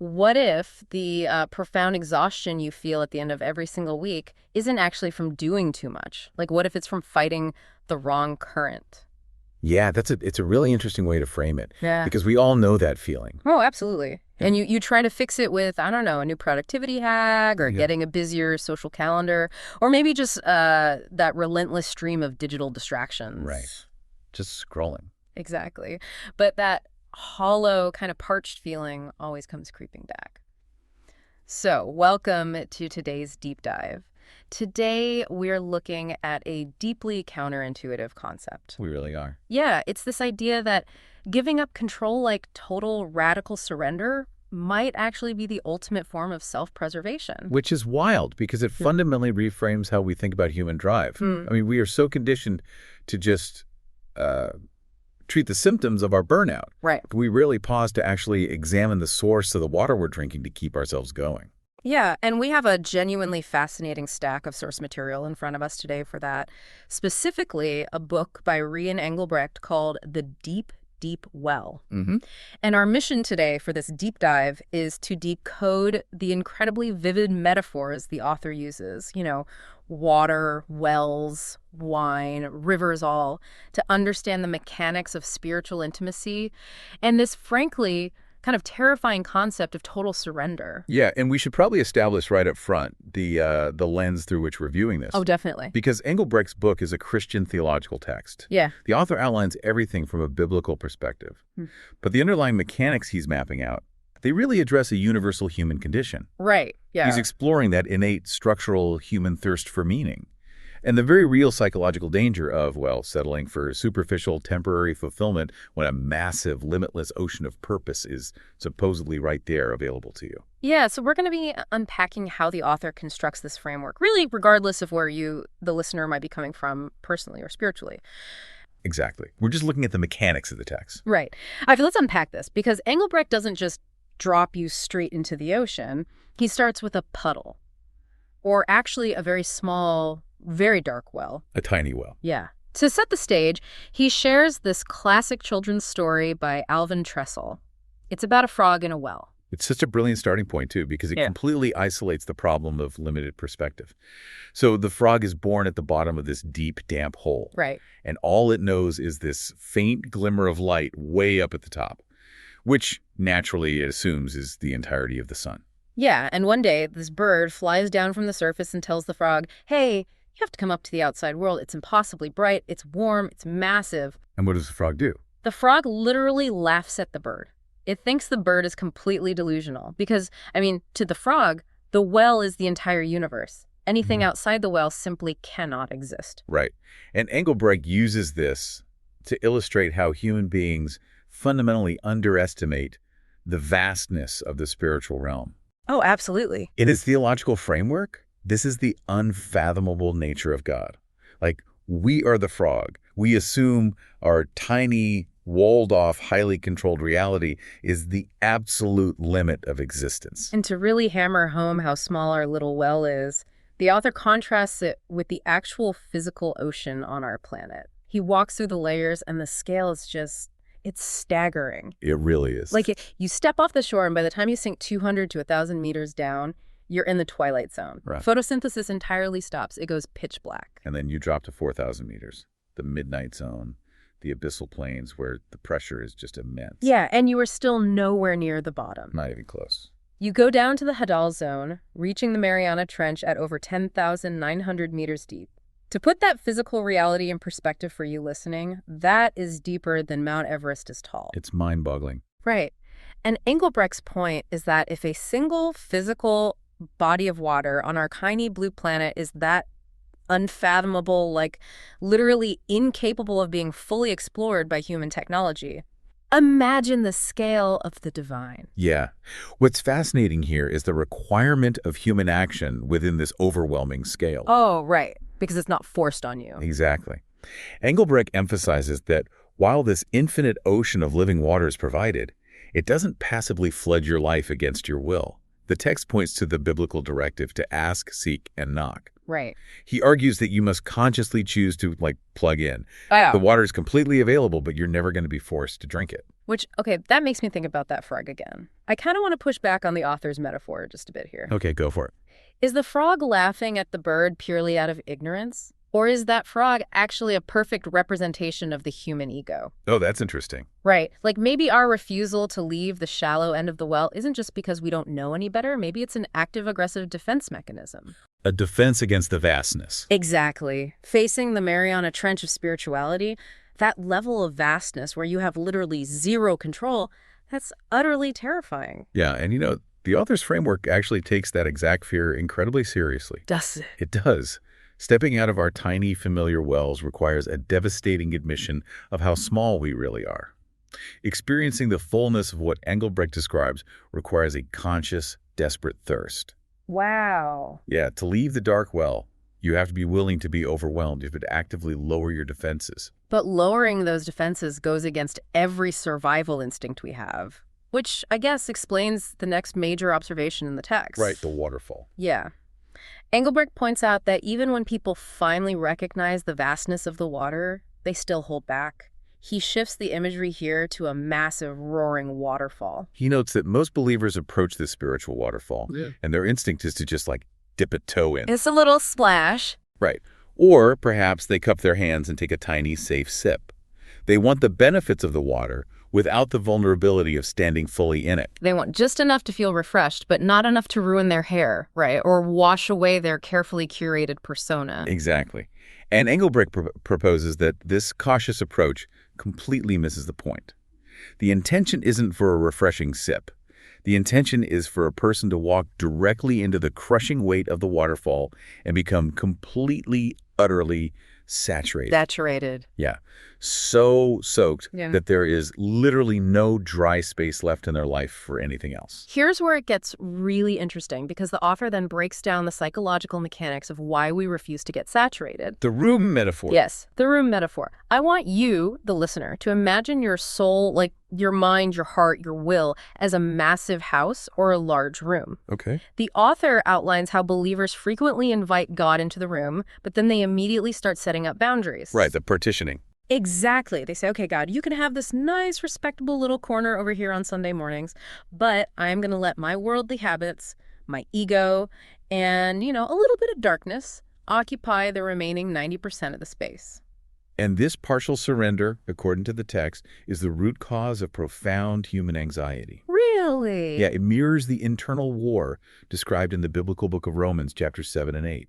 what if the profound exhaustion you feel at the end of every single week isn't actually from doing too much? Like, what if it's from fighting the wrong current? Yeah, it's a really interesting way to frame it Yeah. because we all know that feeling. Oh, absolutely. And you try to fix it with, I don't know, a new productivity hack or Yeah. getting a busier social calendar, or maybe just that relentless stream of digital distractions. Right. Just scrolling. Exactly. But that hollow, kind of parched feeling always comes creeping back. So, welcome to today's deep dive. Today, we're looking at a deeply counterintuitive concept. We really are. Yeah, it's this idea that giving up control, like total radical surrender, might actually be the ultimate form of self-preservation. Which is wild because it fundamentally reframes how we think about human drive. Hmm. I mean, we are so conditioned to just treat the symptoms of our burnout. Right. We rarely pause to actually examine the source of the water we're drinking to keep ourselves going. Yeah, and we have a genuinely fascinating stack of source material in front of us today for that. Specifically, a book by Rian Engelbrecht called The Deep, Deep Well. Mm-hmm. And our mission today for this deep dive is to decode the incredibly vivid metaphors the author uses, water, wells, wine, rivers, all, to understand the mechanics of spiritual intimacy and this, frankly, kind of terrifying concept of total surrender. Yeah, and we should probably establish right up front the lens through which we're viewing this. Oh, definitely. Because Engelbrecht's book is a Christian theological text. Yeah. The author outlines everything from a biblical perspective. But the underlying mechanics he's mapping out, they really address a universal human condition. Right. Yeah. He's exploring that innate structural human thirst for meaning and the very real psychological danger of, settling for superficial, temporary fulfillment when a massive, limitless ocean of purpose is supposedly right there available to you. Yeah, so we're going to be unpacking how the author constructs this framework, really regardless of where the listener, might be coming from personally or spiritually. Exactly. We're just looking at the mechanics of the text. Right. All right, let's unpack this, because Engelbrecht doesn't just drop you straight into the ocean. He starts with a puddle, or actually a very small, very dark well. A tiny well. Yeah. To set the stage, he shares this classic children's story by Alvin Tressel. It's about a frog in a well. It's such a brilliant starting point, too, because it Yeah. completely isolates the problem of limited perspective. So the frog is born at the bottom of this deep, damp hole. Right. And all it knows is this faint glimmer of light way up at the top, which naturally it assumes is the entirety of the sun. Yeah, and one day, this bird flies down from the surface and tells the frog, hey, you have to come up to the outside world. It's impossibly bright, it's warm, it's massive. And what does the frog do? The frog literally laughs at the bird. It thinks the bird is completely delusional because, to the frog, the well is the entire universe. Anything outside the well simply cannot exist. Right. And Engelbrecht uses this to illustrate how human beings fundamentally underestimate the vastness of the spiritual realm. Oh, absolutely. In his theological framework, this is the unfathomable nature of God. Like, we are the frog. We assume our tiny, walled-off, highly controlled reality is the absolute limit of existence. And to really hammer home how small our little well is, the author contrasts it with the actual physical ocean on our planet. He walks through the layers, and the scale is it's staggering. It really is. Like, you step off the shore, and by the time you sink 200 to 1,000 meters down, you're in the twilight zone. Right. Photosynthesis entirely stops. It goes pitch black. And then you drop to 4,000 meters, the midnight zone, the abyssal plains where the pressure is just immense. Yeah, and you are still nowhere near the bottom. Not even close. You go down to the Hadal Zone, reaching the Mariana Trench at over 10,900 meters deep. To put that physical reality in perspective for you listening, that is deeper than Mount Everest is tall. It's mind-boggling. Right. And Engelbrecht's point is that if a single physical body of water on our tiny blue planet is that unfathomable, like literally incapable of being fully explored by human technology, imagine the scale of the divine. Yeah. What's fascinating here is the requirement of human action within this overwhelming scale. Oh, right. Because it's not forced on you. Exactly. Engelbrecht emphasizes that while this infinite ocean of living water is provided, it doesn't passively flood your life against your will. The text points to the biblical directive to ask, seek, and knock. Right. He argues that you must consciously choose to, plug in. Oh. The water is completely available, but you're never going to be forced to drink it. Which, okay, that makes me think about that frog again. I kind of want to push back on the author's metaphor just a bit here. Okay, go for it. Is the frog laughing at the bird purely out of ignorance? Or is that frog actually a perfect representation of the human ego? Oh, that's interesting. Right. Like maybe our refusal to leave the shallow end of the well isn't just because we don't know any better. Maybe it's an active, aggressive defense mechanism. A defense against the vastness. Exactly. Facing the Mariana Trench of spirituality, that level of vastness where you have literally zero control, that's utterly terrifying. Yeah, and the author's framework actually takes that exact fear incredibly seriously. Does it? It does. Stepping out of our tiny, familiar wells requires a devastating admission of how small we really are. Experiencing the fullness of what Engelbrecht describes requires a conscious, desperate thirst. Wow. Yeah, to leave the dark well, you have to be willing to be overwhelmed. You have to actively lower your defenses. But lowering those defenses goes against every survival instinct we have, which I guess explains the next major observation in the text. Right, the waterfall. Yeah. Engelbrecht points out that even when people finally recognize the vastness of the water, they still hold back. He shifts the imagery here to a massive, roaring waterfall. He notes that most believers approach this spiritual waterfall, and their instinct is to just, dip a toe in. It's a little splash. Right. Or perhaps they cup their hands and take a tiny, safe sip. They want the benefits of the water without the vulnerability of standing fully in it. They want just enough to feel refreshed, but not enough to ruin their hair, right? Or wash away their carefully curated persona. Exactly. And Engelbrecht proposes that this cautious approach completely misses the point. The intention isn't for a refreshing sip. The intention is for a person to walk directly into the crushing weight of the waterfall and become completely, utterly saturated. Saturated. Yeah. So soaked Yeah. that there is literally no dry space left in their life for anything else. Here's where it gets really interesting, because the author then breaks down the psychological mechanics of why we refuse to get saturated. The room metaphor. Yes, the room metaphor. I want you, the listener, to imagine your soul, like your mind, your heart, your will, as a massive house or a large room. Okay. The author outlines how believers frequently invite God into the room, but then they immediately start setting up boundaries. Right, the partitioning. Exactly. They say, okay, God, you can have this nice, respectable little corner over here on Sunday mornings, but I'm going to let my worldly habits, my ego, and, a little bit of darkness occupy the remaining 90% of the space. And this partial surrender, according to the text, is the root cause of profound human anxiety. Really? Yeah, it mirrors the internal war described in the biblical book of Romans, chapters 7 and 8.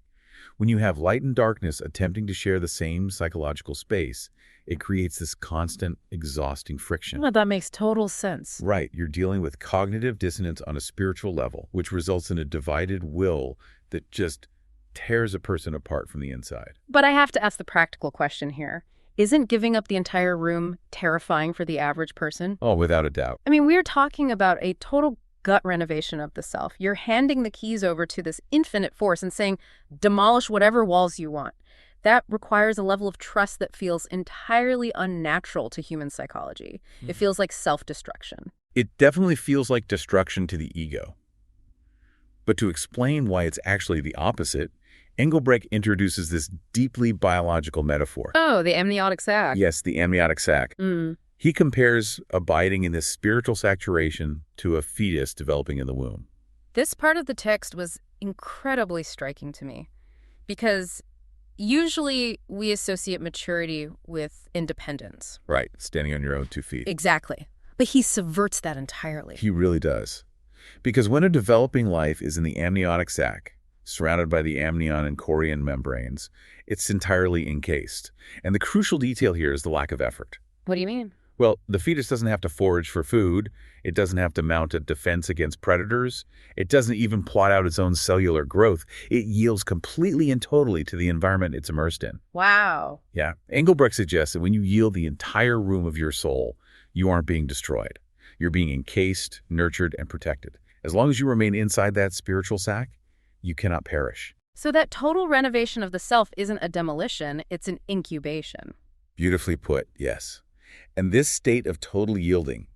When you have light and darkness attempting to share the same psychological space, it creates this constant, exhausting friction. Well, that makes total sense. Right, you're dealing with cognitive dissonance on a spiritual level, which results in a divided will that just tears a person apart from the inside. But I have to ask the practical question here. Isn't giving up the entire room terrifying for the average person? Oh, without a doubt. I mean, we're talking about a total gut renovation of the self. You're handing the keys over to this infinite force and saying, demolish whatever walls you want. That requires a level of trust that feels entirely unnatural to human psychology. It feels like self-destruction. It definitely feels like destruction to the ego. But to explain why it's actually the opposite, Engelbrecht introduces this deeply biological metaphor. Oh, the amniotic sac. Yes, the amniotic sac. He compares abiding in this spiritual saturation to a fetus developing in the womb. This part of the text was incredibly striking to me because usually we associate maturity with independence. Right, standing on your own 2 feet. Exactly. But he subverts that entirely. He really does. Because when a developing life is in the amniotic sac, surrounded by the amnion and chorion membranes, it's entirely encased. And the crucial detail here is the lack of effort. What do you mean? Well, the fetus doesn't have to forage for food. It doesn't have to mount a defense against predators. It doesn't even plot out its own cellular growth. It yields completely and totally to the environment it's immersed in. Wow. Yeah. Engelbrecht suggests that when you yield the entire room of your soul, you aren't being destroyed. You're being encased, nurtured, and protected. As long as you remain inside that spiritual sac, you cannot perish. So that total renovation of the self isn't a demolition, it's an incubation. Beautifully put, yes. And this state of total yielding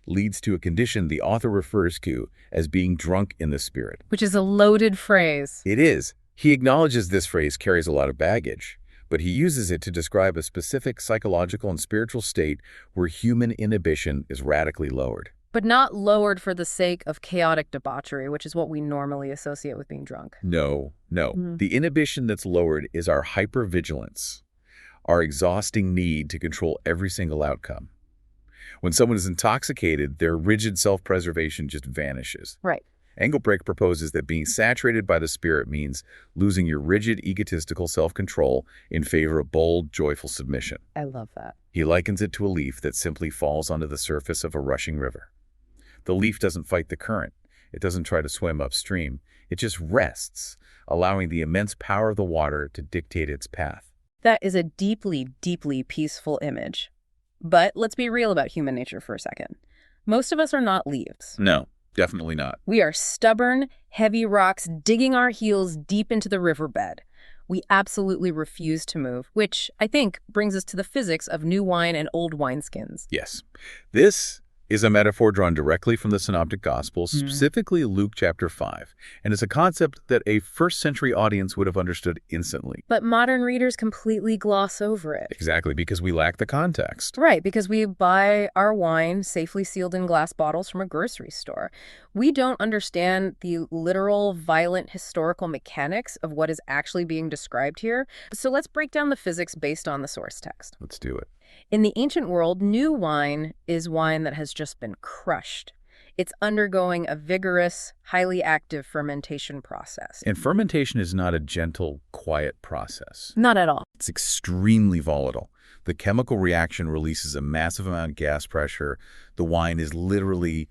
leads to a condition the author refers to as being drunk in the Spirit. Which is a loaded phrase. It is. He acknowledges this phrase carries a lot of baggage, but he uses it to describe a specific psychological and spiritual state where human inhibition is radically lowered. But not lowered for the sake of chaotic debauchery, which is what we normally associate with being drunk. No. Mm. The inhibition that's lowered is our hypervigilance, our exhausting need to control every single outcome. When someone is intoxicated, their rigid self-preservation just vanishes. Right. Engelbrecht proposes that being saturated by the Spirit means losing your rigid, egotistical self-control in favor of bold, joyful submission. I love that. He likens it to a leaf that simply falls onto the surface of a rushing river. The leaf doesn't fight the current. It doesn't try to swim upstream. It just rests, allowing the immense power of the water to dictate its path. That is a deeply, deeply peaceful image. But let's be real about human nature for a second. Most of us are not leaves. No, definitely not. We are stubborn, heavy rocks digging our heels deep into the riverbed. We absolutely refuse to move, which I think brings us to the physics of new wine and old wineskins. Yes. This is a metaphor drawn directly from the Synoptic Gospels, specifically Luke chapter 5, and it's a concept that a first-century audience would have understood instantly. But modern readers completely gloss over it. Exactly, because we lack the context. Right, because we buy our wine safely sealed in glass bottles from a grocery store. We don't understand the literal, violent, historical mechanics of what is actually being described here. So let's break down the physics based on the source text. Let's do it. In the ancient world, new wine is wine that has just been crushed. It's undergoing a vigorous, highly active fermentation process. And fermentation is not a gentle, quiet process. Not at all. It's extremely volatile. The chemical reaction releases a massive amount of gas pressure. The wine is literally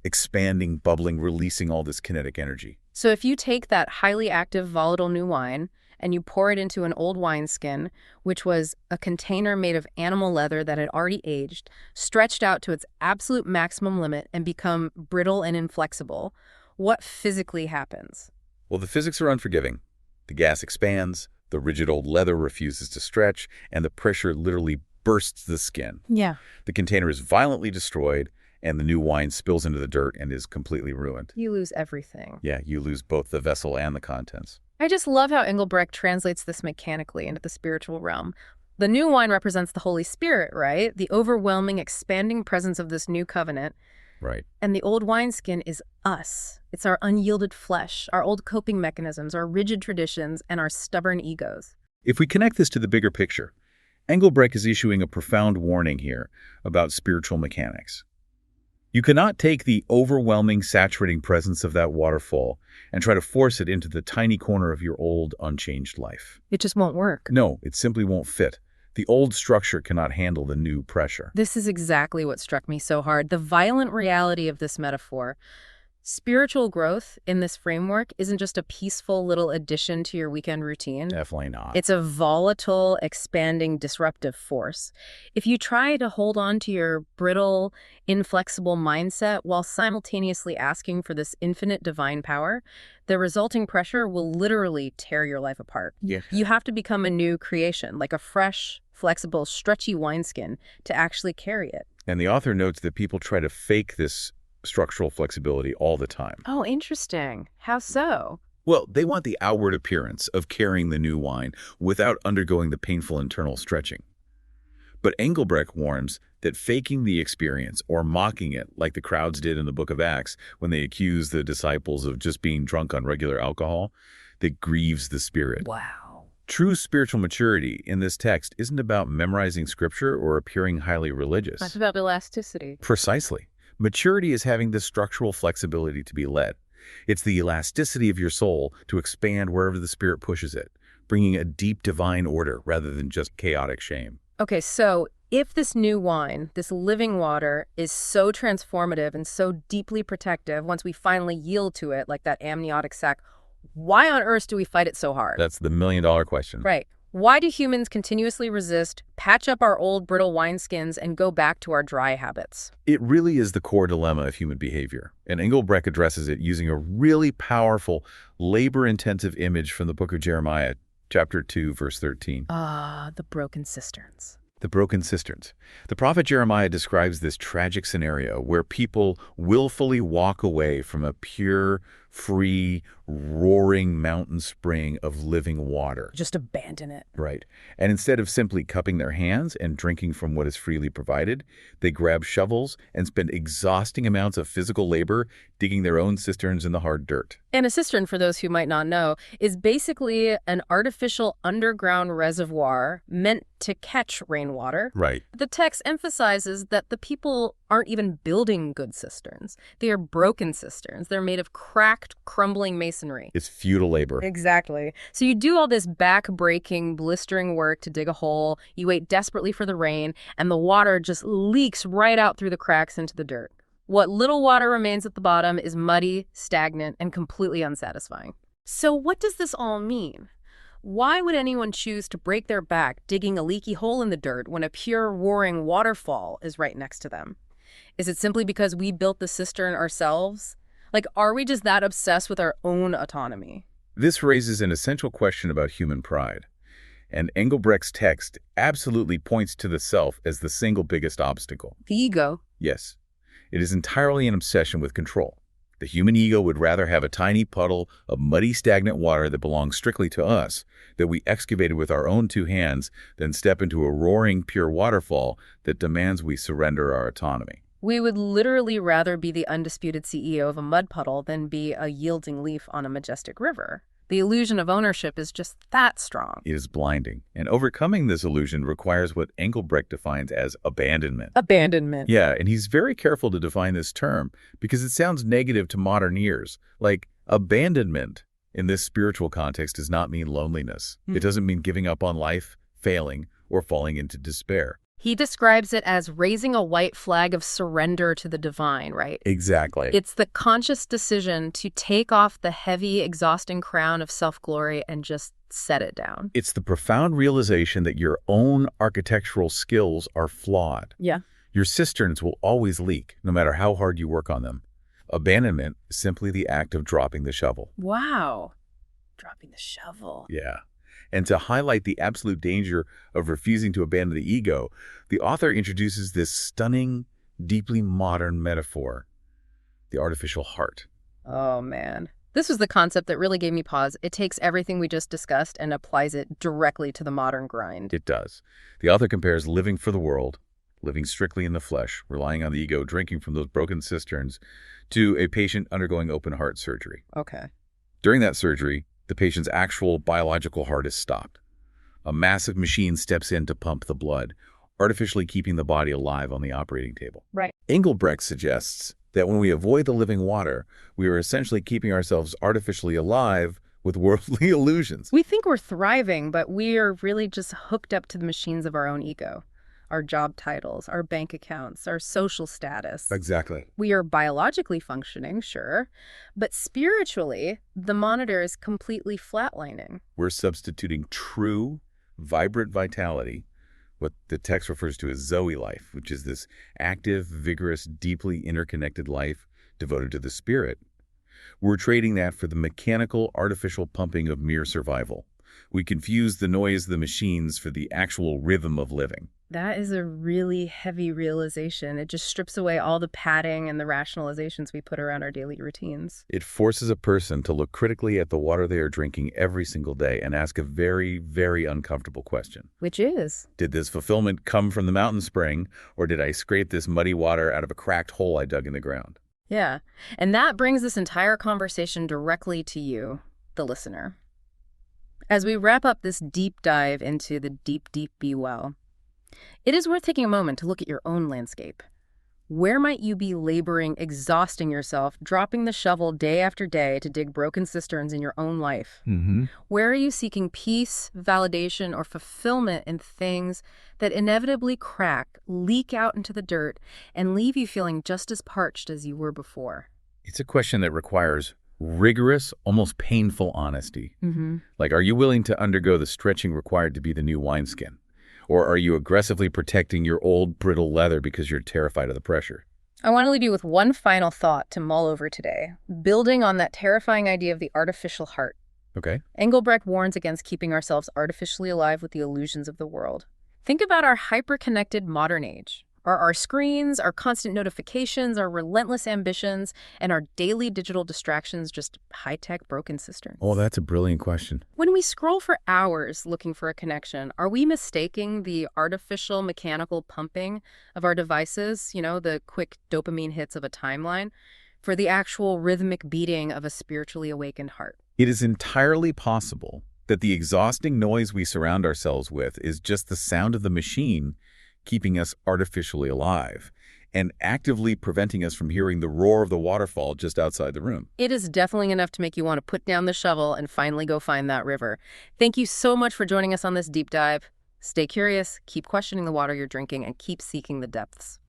expanding, bubbling, releasing all this kinetic energy. So if you take that highly active, volatile new wine and you pour it into an old wineskin, which was a container made of animal leather that had already aged, stretched out to its absolute maximum limit and become brittle and inflexible, what physically happens? Well, the physics are unforgiving. The gas expands, the rigid old leather refuses to stretch, and the pressure literally bursts the skin. Yeah. The container is violently destroyed, and the new wine spills into the dirt and is completely ruined. You lose everything. Yeah, you lose both the vessel and the contents. I just love how Engelbrecht translates this mechanically into the spiritual realm. The new wine represents the Holy Spirit, right? The overwhelming, expanding presence of this new covenant. Right. And the old wineskin is us. It's our unyielded flesh, our old coping mechanisms, our rigid traditions, and our stubborn egos. If we connect this to the bigger picture, Engelbrecht is issuing a profound warning here about spiritual mechanics. You cannot take the overwhelming, saturating presence of that waterfall and try to force it into the tiny corner of your old, unchanged life. It just won't work. No, it simply won't fit. The old structure cannot handle the new pressure. This is exactly what struck me so hard. The violent reality of this metaphor. Spiritual growth in this framework isn't just a peaceful little addition to your weekend routine. Definitely not. It's a volatile, expanding, disruptive force. If you try to hold on to your brittle, inflexible mindset while simultaneously asking for this infinite divine power, the resulting pressure will literally tear your life apart. Yeah. You have to become a new creation, like a fresh, flexible, stretchy wineskin to actually carry it. And the author notes that people try to fake this structural flexibility all the time. Oh, interesting. How so? Well, they want the outward appearance of carrying the new wine without undergoing the painful internal stretching. But Engelbrecht warns that faking the experience or mocking it, like the crowds did in the book of Acts when they accused the disciples of just being drunk on regular alcohol, that grieves the spirit. Wow. True spiritual maturity in this text isn't about memorizing scripture or appearing highly religious. That's about elasticity. Precisely. Maturity is having the structural flexibility to be led. It's the elasticity of your soul to expand wherever the Spirit pushes it, bringing a deep divine order rather than just chaotic shame. Okay, so if this new wine, this living water, is so transformative and so deeply protective once we finally yield to it, like that amniotic sac, why on earth do we fight it so hard? That's the million-dollar question. Right. Why do humans continuously resist, patch up our old brittle wineskins, and go back to our dry habits? It really is the core dilemma of human behavior, and Engelbrecht addresses it using a really powerful, labor-intensive image from the book of Jeremiah, chapter 2, verse 13. The broken cisterns. The broken cisterns. The prophet Jeremiah describes this tragic scenario where people willfully walk away from a pure, free, roaring mountain spring of living water. Just abandon it. Right. And instead of simply cupping their hands and drinking from what is freely provided, they grab shovels and spend exhausting amounts of physical labor digging their own cisterns in the hard dirt. And a cistern, for those who might not know, is basically an artificial underground reservoir meant to catch rainwater. Right. The text emphasizes that the people aren't even building good cisterns. They are broken cisterns. They're made of cracked, crumbling masonry. It's futile labor. Exactly. So you do all this back-breaking, blistering work to dig a hole, you wait desperately for the rain, and the water just leaks right out through the cracks into the dirt. What little water remains at the bottom is muddy, stagnant, and completely unsatisfying. So what does this all mean? Why would anyone choose to break their back digging a leaky hole in the dirt when a pure, roaring waterfall is right next to them? Is it simply because we built the cistern ourselves? Like, are we just that obsessed with our own autonomy? This raises an essential question about human pride. And Engelbrecht's text absolutely points to the self as the single biggest obstacle. The ego. Yes. It is entirely an obsession with control. The human ego would rather have a tiny puddle of muddy, stagnant water that belongs strictly to us, that we excavated with our own two hands, than step into a roaring, pure waterfall that demands we surrender our autonomy. We would literally rather be the undisputed CEO of a mud puddle than be a yielding leaf on a majestic river. The illusion of ownership is just that strong. It is blinding, and overcoming this illusion requires what Engelbrecht defines as abandonment. Abandonment. Yeah, and he's very careful to define this term because it sounds negative to modern ears. Like, abandonment in this spiritual context does not mean loneliness. It doesn't mean giving up on life, failing, or falling into despair. He describes it as raising a white flag of surrender to the divine, right? Exactly. It's the conscious decision to take off the heavy, exhausting crown of self-glory and just set it down. It's the profound realization that your own architectural skills are flawed. Yeah. Your cisterns will always leak, no matter how hard you work on them. Abandonment is simply the act of dropping the shovel. Wow. Dropping the shovel. Yeah. And to highlight the absolute danger of refusing to abandon the ego, the author introduces this stunning, deeply modern metaphor, the artificial heart. Oh, man. This was the concept that really gave me pause. It takes everything we just discussed and applies it directly to the modern grind. It does. The author compares living for the world, living strictly in the flesh, relying on the ego, drinking from those broken cisterns, to a patient undergoing open heart surgery. Okay. During that surgery, the patient's actual biological heart is stopped. A massive machine steps in to pump the blood, artificially keeping the body alive on the operating table. Right. Engelbrecht suggests that when we avoid the living water, we are essentially keeping ourselves artificially alive with worldly illusions. We think we're thriving, but we are really just hooked up to the machines of our own ego. Our job titles, our bank accounts, our social status. Exactly. We are biologically functioning, sure, but spiritually, the monitor is completely flatlining. We're substituting true, vibrant vitality, what the text refers to as Zoe life, which is this active, vigorous, deeply interconnected life devoted to the spirit. We're trading that for the mechanical, artificial pumping of mere survival. We confuse the noise of the machines for the actual rhythm of living. That is a really heavy realization. It just strips away all the padding and the rationalizations we put around our daily routines. It forces a person to look critically at the water they are drinking every single day and ask a very, very uncomfortable question. Which is? Did this fulfillment come from the mountain spring, or did I scrape this muddy water out of a cracked hole I dug in the ground? Yeah. And that brings this entire conversation directly to you, the listener. As we wrap up this deep dive into the deep, deep be well, it is worth taking a moment to look at your own landscape. Where might you be laboring, exhausting yourself, dropping the shovel day after day to dig broken cisterns in your own life? Where are you seeking peace, validation, or fulfillment in things that inevitably crack, leak out into the dirt, and leave you feeling just as parched as you were before? It's a question that requires rigorous, almost painful honesty. Like, are you willing to undergo the stretching required to be the new wineskin? Or are you aggressively protecting your old, brittle leather because you're terrified of the pressure? I want to leave you with one final thought to mull over today, building on that terrifying idea of the artificial heart. Okay. Engelbrecht warns against keeping ourselves artificially alive with the illusions of the world. Think about our hyper-connected modern age. Are our screens, our constant notifications, our relentless ambitions, and our daily digital distractions just high-tech broken cisterns? Oh, that's a brilliant question. When we scroll for hours looking for a connection, are we mistaking the artificial mechanical pumping of our devices, the quick dopamine hits of a timeline, for the actual rhythmic beating of a spiritually awakened heart? It is entirely possible that the exhausting noise we surround ourselves with is just the sound of the machine keeping us artificially alive and actively preventing us from hearing the roar of the waterfall just outside the room. It is definitely enough to make you want to put down the shovel and finally go find that river. Thank you so much for joining us on this deep dive. Stay curious, keep questioning the water you're drinking, and keep seeking the depths.